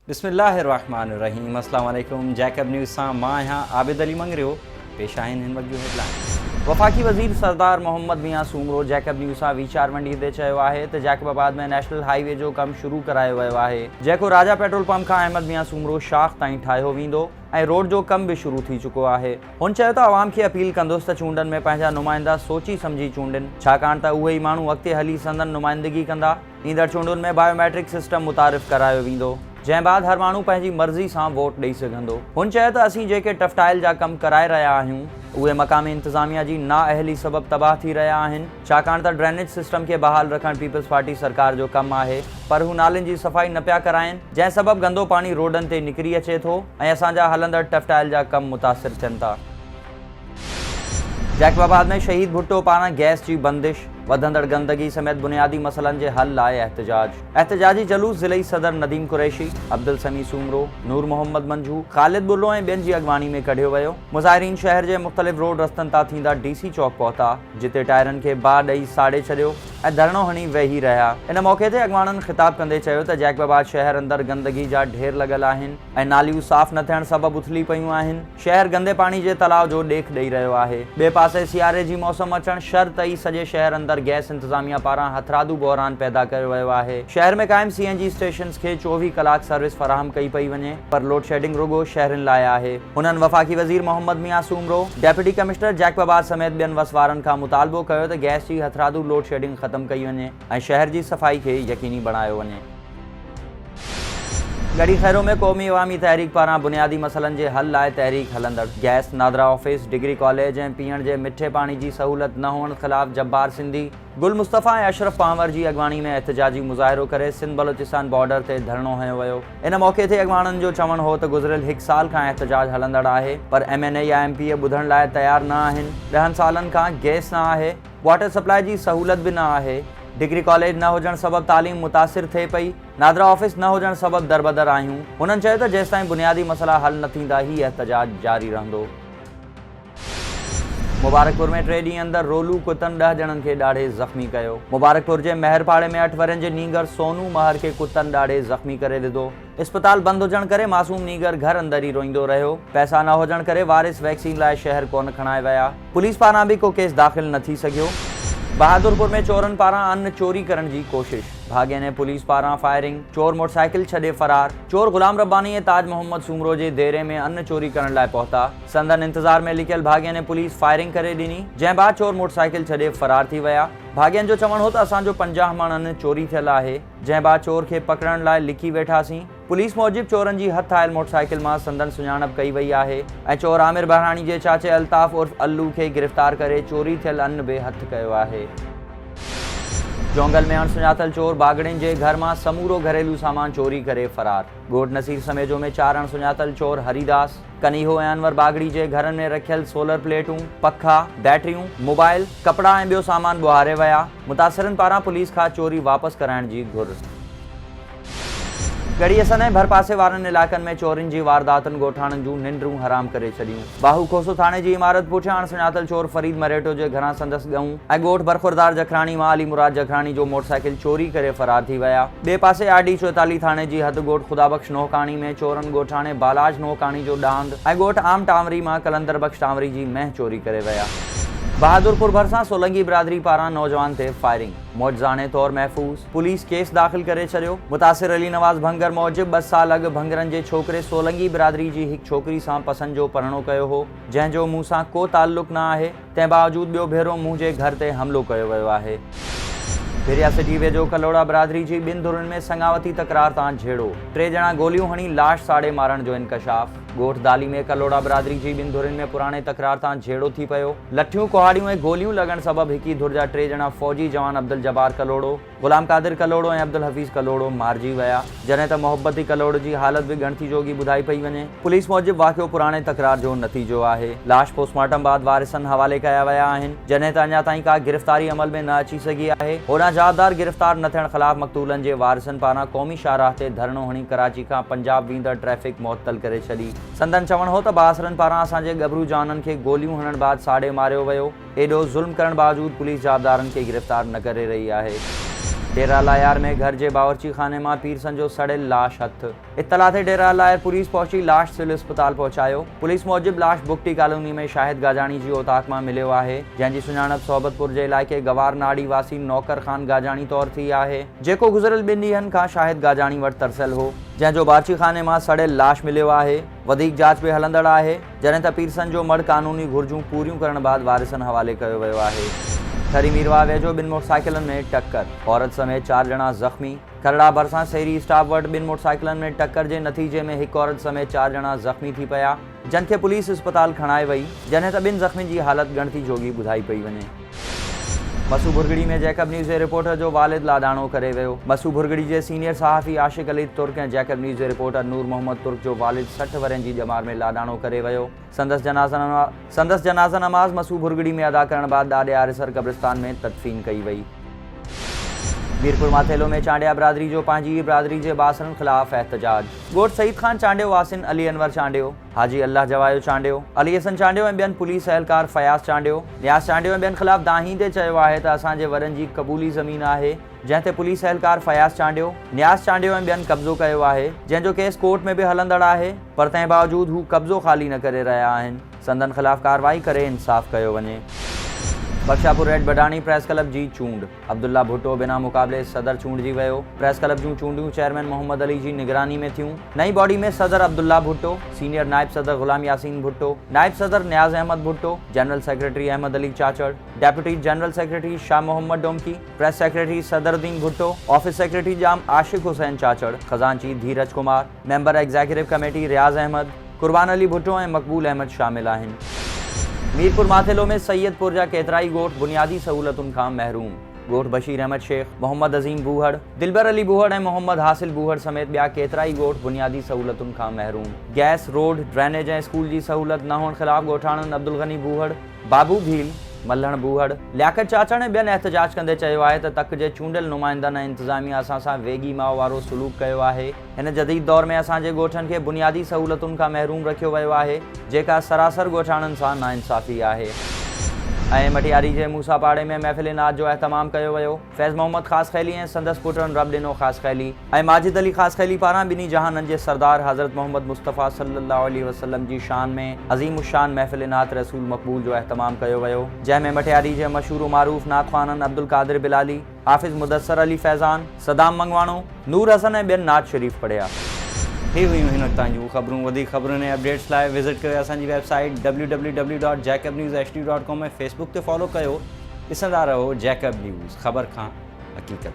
बिस्मिल्लाहिर्रहमानिर्रहीम। अस्सलाम वालेकुम। जैकब न्यूज़ सां मां यहाँ आबिद अली मंगरियो। पेश आहिनि हिन वक़्त जूं हेडलाइंस। वफ़ाक़ी वज़ीर सरदार मोहम्मद मियां सूमरो जैकब न्यूज़ सां वीचार मंडी ते चयो आहे त जैकबाबाद में नेशनल हाईवे जो कमु शुरू करायो वियो आहे, जेको राजा पेट्रोल पंप खां अहमद मियां सूमरो शाख ताईं ठाहियो वेंदो ऐं रोड जो कमु बि शुरू थी चुको आहे। हुन चयो त आवाम खे अपील कंदुसि त चूंडनि में पंहिंजा नुमाइंदा सोची सम्झी चूंडनि, छाकाणि त उहे ई माण्हू अॻिते हली संदन नुमाइंदगी कंदा। ईंदड़ चूंडुनि में बायोमेट्रिक सिस्टम मुतारिफ़ करायो वेंदो, जंहिं बाद हर माण्हू पंहिंजी मर्ज़ी सां वोट ॾेई सघंदो। हुन चयो त असीं जेके टफ़टाइल जा कमु कराए रहिया आहियूं उहे मक़ामी इंतिज़ामिया जी नाअहली सबबि तबाह थी रहिया आहिनि, छाकाणि त ड्रेनेज सिस्टम खे बहाल रखणु पीपल्स पार्टी सरकार जो कमु आहे, पर हू नालियुनि जी सफ़ाई न पिया कराइनि, जंहिं सबबि गंदो पाणी रोडनि ते निकिरी अचे थो ऐं असांजा हलंदड़ टफ़टाइल जा कमु मुतासिर थियनि था। जैकबाबाद में शहीद भुट्टो पारां गैस जी बंदिश, वधंदड़ गंदगी समेत बुनियादी मसइलनि जे हल लाइ एहतजाजी जलूस ज़िलई सदर नदीम कुरैशी, अब्दुल समी सूमरो, नूर मोहम्मद मंजू, ख़ालिद बुल्लो ऐं ॿियनि जी अॻवानी में कढियो वियो। मुज़ाहिरीन शहर जे मुख़्तलिफ़ रोड रस्तनि तां थींदा DC चौक पहुता, जिते टायरनि खे बाहि ॾेई साड़े छॾियो ऐं धरणो हणी वेही रहिया। इन मौक़े ते अॻवाननि ख़िताब कंदे चयो त जैकबाबाद शहर अंदरि गंदगी जा ढेर लॻल आहिनि ऐं नालियूं साफ़ न थियण सबबि उथली पयूं आहिनि। शहर गंदे पाणी जे तलाउ जो ॾेख ॾेई रहियो आहे। ॿिए पासे सियारे जी मौसम अचणु शर्त ई सॼे शहर अंदरि गैस इंतिज़ामिया पारां हथरादू बहरान पैदा कयो वियो आहे। शहर में क़ाइम CNG स्टेशन्स खे 24 कलाक सर्विस फराहम कई पई वञे, पर लोड शेडिंग रुगो शहरनि लाइ आहे। हुननि वफ़ाक़ी वज़ीर मोहम्मद मियां सूमरो, डेप्यूटी कमिश्नर जैकबाबाद समेत ॿियनि वसवारनि खां मुतालबो कयो त गैस जी हथरादू लोड शेडिंग ख़त्म कई वञे ऐं शहर जी सफ़ाई खे यकीनी बणायो वञे। गढ़ी खैरो में क़ौमी अवामी तहरीक पारां बुनियादी मसइलनि जे हल लाइ तहरीक हलंदड़। Gas, NADRA office, degree college ऐं पीअण जे मिठे पाणी जी सहूलियत न हुअण ख़िलाफ़ जब्बार सिंधी, गुल मुस्तफ़ा ऐं अशरफ पांवर जी अॻवानी में एहतजाजी मुज़ाहिरो करे सिंध बलोचिस्तान बॉर्डर ते धरणो हंयो वियो। इन मौक़े ते अॻवाननि जो चवणु हो त गुज़िरियल 1 साल खां एहतजाज हलंदड़ आहे, पर MNA या MP ॿुधण लाइ तयारु न आहिनि। 10 सालनि खां गैस न आहे, वाटर सप्लाई जी सहूलियत बि न आहे, डिग्री कॉलेज न हुजण सबबि तालीम मुतासिर थिए पई, नादरा ऑफिस न हुजण सबबि दरबदर आहियूं। हुननि चयो त जेसिताईं बुनियादी मसइला हल न थींदा ही एहतजाज जारी रहंदो। मुबारकपुर में 3 ॾींहं अंदरि रोलू कुतनि 10 ॼणनि खे ॾाढे ज़ख़्मी कयो। मुबारकपुर जे महरपाड़े में 8 वरनि जे नीगर सोनू महर खे कुतनि ॾाढे ज़ख़्मी करे विधो। इस्पताल बंदि हुजण करे मासूम नीगर घर अंदरि ई रोईंदो रहियो। पैसा न हुजण करे वारिस वैक्सीन लाइ शहर कोन खणाए विया। पुलिस पारां बि को केस दाख़िल न थी सघियो। बहादुरपुर में चोरनि पारां अन्न चोरी करण जी कोशिश, भाॻे ने पुलिस पारां फायरिंग, चोर मोटरसाइकिल छॾे फरार। चोर ग़ुलाम रब्बानी ऐं ताज मोहम्मद सूमरो जे देरे में अन्न चोरी करण लाइ पहुता। संदन इंतज़ार में लिकियल भाॻे ने पुलिस फायरिंग करे ॾिनी, जंहिं बाद चोर मोटरसाइकिल छॾे फरार थी विया। भाॻियनि जो चवणु हो त असांजो 50 मण अन्न चोरी थियल आहे, जंहिं बाद चोर खे पकड़ण लाइ लिकी वेठासीं। पुलिस मूजिबि चोरनि जी हथ आयल मोटरसाइकिल मां संदन सुञाणप कई वई आहे ऐं चोर आमिर बहराणी जे चाचे अल्ताफ़ उर्फ़ अल्लू खे गिरफ़्तार करे चोरी थियल अन्न बि हथ कयो आहे। जोंगल में अणसुञातल चोर बागड़िन जे घर मां समूरो घरेलू सामान चोरी करे फरार। ॻोठ नसीर समेजो में 4 अणसुञातल चोर हरिदास, कनीहो ऐं अनवर बागड़ी जे घरनि में रखियल सोलर प्लेटूं, पखा, बैटरियूं, मोबाइल, कपड़ा ऐं ॿियो सामान ॿुहारे विया। मुतासिरनि पारां पुलिस खां चोरी वापसि कराइण जी घुर। गढ़ी असन ऐं भरपासे वारनि इलाइक़नि में चोरियुनि जी वारदातुनि ॻोठाणनि जूं निंडरूं हराम करे छॾियूं। बाहू खोसो थाणे जी इमारत पुठियां अणसुञातल चोर फरीद मरेटो जे घरां संदसि ॻऊं ऐं ॻोठ बरखुरदार जखराणी मां अली मुराद जखराणी जो मोटरसाइकिल चोरी करे फरार थी विया। ॿिए पासे RD 44 थाणे जी हद ॻोठ ख़ुदाबख़्श नोहकाणी में चोरनि ॻोठाणे बालाज नोहकाणी जो डांद ऐं ॻोठ आम टांवरी मां कलंदर बख़्श टांवरी जी मेंह चोरी करे विया। बहादुरपुर भरिसां सोलंगी बिरादरी पारां नौजवान ते फायरिंग, मौजाने तौर महफ़ूज़, पुलिस केस दाख़िल करे छॾियो। मुतासिर अली नवाज़ भंगर मूजिबि 2 साल अॻु भंगरनि जे छोकिरे सोलंगी बिरादरी जी हिकु छोकिरी सां पसंदि जो परिणो कयो हो, जंहिंजो मूं सां को ताल्लुक़ न आहे। तंहिं बावजूदि ॿियो भेरो मूं जे घर ते हमिलो कयो वियो आहे। भिरिया सिटी वेझो कलोड़ा बिरादरी जी 2 धुरनि में संगावती तकरार तां झेड़ो, 3 ॼणा गोलियूं हणी लाश साड़े मारण जो इंकशाफ। ॻोठ दाली में कलोड़ा बिरादरी जी 2 धुरनि में पुराणे तकरार तां झेड़ो थी पियो। लठियूं, कुहाड़ियूं ऐं गोलियूं लॻण सबबि हिक ई धुर जा 3 ॼणा फ़ौजी जवान अब्दुल जब्बार कलोड़ो, ग़ुलाम कादिर कलोड़ो ऐं अब्दुल हफ़ीज़ कलोड़ो मारिजी विया, जॾहिं त मोहब्बती कलोड़ जी हालत बि ॻणती जोगी ॿुधाई पई वञे। पुलिस मूजिबि वाक़ियो पुराणे तकरार जो नतीजो आहे। लाश पोस्टमार्टम बाद वारिसनि हवाले कया विया आहिनि, जॾहिं त अञा ताईं का गिरफ़्तारी अमल में न अची सघी आहे। होॾां जादार गिरफ़्तार न थियण ख़िलाफ़ मक़तूलनि जे वारिसनि पारां क़ौमी शाहराह ते धरणो हणी कराची खां पंजाब वेंदड़ ट्रैफ़िक मुअत्तल करे छॾी। संदन चवणु हो त बासरनि पारां असांजे गबरू जाननि खे गोलियूं हणण बाद साड़े मारियो वियो। एॾो ज़ुल्म करण बावजूदि पुलिस जाबदारनि खे गिरफ़्तार न करे रही आहे। डेरा लायार में घर जे बावर्ची खाने में पीर संजो सड़े लाश हथ। इत्तला थे डेरा लायार पुलिस पहुंची, लाश सिविल अस्पताल पहुंचायो। पुलिस मूजिब लाश बुगटी कॉलोनी में शाहिद गाजानी जी ओताक में मिलियो आहे, जंहिंजी सुञाणप सोबतपुर जे इलाइक़े गवार नाड़ी वासी नौकर खान गाजानी तौर थी आहे, जेको गुज़िरियल 2 ॾींहनि खां शाहिद गाजानी वटि तरसियल हो, जंहिंजो बावर्ची खाने में सड़े लाश मिलियो आहे। वधीक जांच में हलंदड़ आहे, जॾहिं त पीर संजो मर्द कानूनी घुर्जूं पूरियूं करण बाद वारिसनि हवाले कयो वियो आहे। थरी मीरवा वेझो 2 मोटरसाइकिलनि में टक्कर, औरत समेत 4 ॼणा ज़ख़्मी। खरड़ा भरिसां सेरी स्टाफ वटि 2 मोटरसाइकिलनि में टक्कर जे नतीजे में 1 औरत समेत 4 ॼणा ज़ख़्मी थी पिया, जंहिंखे पुलिस अस्पताल खणाए वई, जॾहिं त 2 ज़ख़्मी जी हालत गणती जोगी ॿुधाई पई वञे। मसू भुरगड़ी में जैकब न्यूज़ जे रिपोर्टर जो वालिद लाडाणो करे वियो। मसू भुरगड़ी जे सीनियर सहाफ़ी आशिक अली तुर्क ऐं जैकब न्यूज़ जे रिपोर्टर नूर मोहम्मद तुर्क जो वालिद 60 वरनि जी ॼमार में लाडाणो करे वियो। संदसि जनाज़ा नमाज़ मसू भुरगड़ी में अदा करण बाद ॾाढे आरिसर कब्रिस्तान में तदफीन कई वई। मीरपुर माथेलो में चांडिया बिरादरी जो पंहिंजी बिरादरी जे बासरनि ख़िलाफ़ एहतजाज। ॻोठ सईद ख़ान चांडियो, वासिन अली अनवर चांडियो, हाजी अल्लाह जवायो चांडियो, अली हसन चांडियो ऐं ॿियनि पुलिस अहलकार फयाज़ चांडियो, न्याज़ चांडियो ऐं ॿियनि ख़िलाफ़ दाहींदे चयो आहे त असांजे वरनि जी क़बूली ज़मीन आहे, जंहिं ते पुलिस अहलकार फयाज़ चांडियो, न्याज़ चांडियो ऐं ॿियनि कब्ज़ो कयो आहे, जंहिंजो केस कोर्ट में बि हलंदड़ आहे, पर तंहिं बावजूद हू कब्ज़ो ख़ाली न करे रहिया आहिनि। संदनि ख़िलाफ़ कार्रवाई करे इंसाफ़ कयो वञे। बख्शापुर रेड बडाणी प्रेस क्लब जी चूंड, अब्दुल्ला भुट्टो बिना मुक़ाबले सदर चूंडिजी वियो। प्रेस क्लब जूं चूंडियूं चेयरमैन मोहम्मद अली जी निगरानी में थियूं। नई बॉडी में सदर अब्दुल्ला भुट्टो, सीनियर नायब सदर गुलाम यासीन भुट्टो, नायब सदर Niaz Ahmed Bhutto, general secretary Ahmed Ali Chachar, deputy general secretary Shah Mohammad Domki, press secretary Sadruddin Bhutto, office secretary Jam Ashiq Hussain Chachar, खजांची Dheeraj Kumar, member executive committee Riaz Ahmed, कुर्बान अली भुट्टो ऐं मकबूल अहमद शामिल आहिनि। मीरपुर माथेलो में सैयदपुर जा केतिराई ॻोठ बुनियादी सहूलतुनि खां महरूम। ॻोठ बशीर अहमद शेख, मोहम्मद अज़ीम बूहड़, दिलबर अली बूहड़ ऐं मोहम्मद हासिल बूहड़ समेत ॿिया केतिराई ॻोठ बुनियादी सहूलतुनि खां महरूम। गैस, रोड, ड्रेनेज ऐं स्कूल जी सहूलत न हुअण ख़िलाफ़ ॻोठाणनि अब्दुल गनी बूहड़, बाबू भील, मल्हण बूहड़, लियाकत चाचड़ ऐं ॿियनि एहतजाज कंदे चयो आहे त तक जे चूंडियल नुमाइंदनि ऐं इंतिज़ामिया असां सां वेगी माओ वारो सलूक कयो आहे। हिन जदीद दौर में असांजे ॻोठनि खे बुनियादी सहूलतुनि खां महरूम रखियो वियो आहे, जेका सरासर ॻोठाणनि सां नाइंसाफ़ी आहे। ऐं मटियारी जे मूसा पाड़े में महफ़िल नात जो एहतमाम कयो वियो। फैज़ मोहम्मद ख़ास खैली ऐं संदसि पुटनि रब ॾिनो ख़ास खैली ऐं माजिद अली ख़ास खैली पारां ॿिन्ही जहाननि जे सरदार हज़रत मोहम्मद मुस्तफ़ा सल्लल्लाहु अलैहि वसल्लम जी शान में अज़ीम उशान महफ़िल नात रसूल मक़बूल जो एहतमाम कयो वियो, जंहिं में मटियारी जे मशहूर मारूफ़ नात ख़्वाननि अब्दुल कादिर बिलाली, हाफ़िज़ मुदस्सर अली फैज़ान, सदाम मंगवाणो, नूर हसन ऐं ॿियनि नात शरीफ़ पढ़िया। ही हुयूं हिन वक़्त जूं ख़बरूं। वधीक ख़बरुनि ऐं अपडेट्स लाइ विज़िट कयो असांजी वेबसाइट www.jacobnewshd.com ऐं फेसबुक ते फॉलो कयो। ॾिसंदा रहो जैकब न्यूज़, ख़बर खां हक़ीक़त।